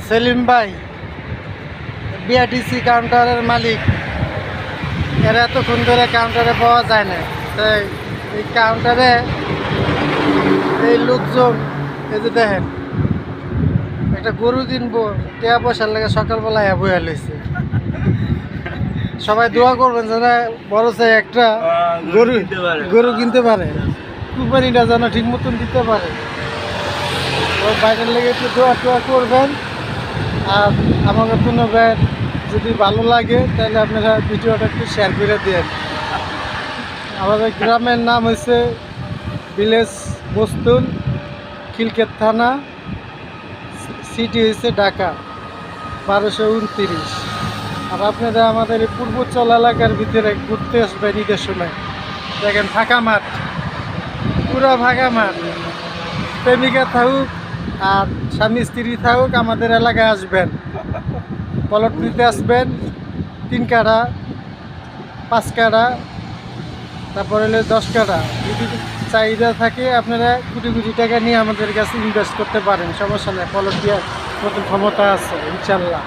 সেলিম ভাই বিআরটিসি কাউন্টারের মালিক। এরা এতক্ষণ ধরে কাউন্টারে পাওয়া যায় না, তাই এই কাউন্টারে এই লোকজন এই যে দেখেন একটা গরু কিনবো, টিয়া পয়সার লাগে সকালবেলা বইয়া লইছে। সবাই দোয়া করবেন যেন বড় চাই একটা গরু কিনতে পারে, কুরবানিটা যেন ঠিক মতন দিতে পারে। ওর বাইরের লেগে একটু দোয়া টোয়া করবেন। আর আমাকে কোনো ব্যাট যদি ভালো লাগে তাহলে আপনারা ভিডিওটা একটু শেয়ার করে দেন। আমাদের গ্রামের নাম হয়েছে ভিলেজ বস্তুল, খিলকেত থানা, সিটি হয়েছে ঢাকা 1229। আর আপনারা আমাদের এই পূর্বোচ্চল এলাকার ভিতরে ঘুরতে আসবেন ঈদের সময়। দেখেন ফাঁকা মাঠ, পুরো ফাঁকা মাঠ। প্রেমিকা থাকুক আর স্বামী স্ত্রী থাকুক আমাদের এলাকায় আসবেন, পলট নিতে আসবেন। 3 কাঠা 5 কাঠা তারপরে হলে 10 কাঠা যদি চাহিদা থাকে আপনারা কোটি কোটি টাকা নিয়ে আমাদের কাছে ইনভেস্ট করতে পারেন, সমস্যা নেই। পলট দেওয়ার মতন ক্ষমতা আছে ইনশাল্লাহ।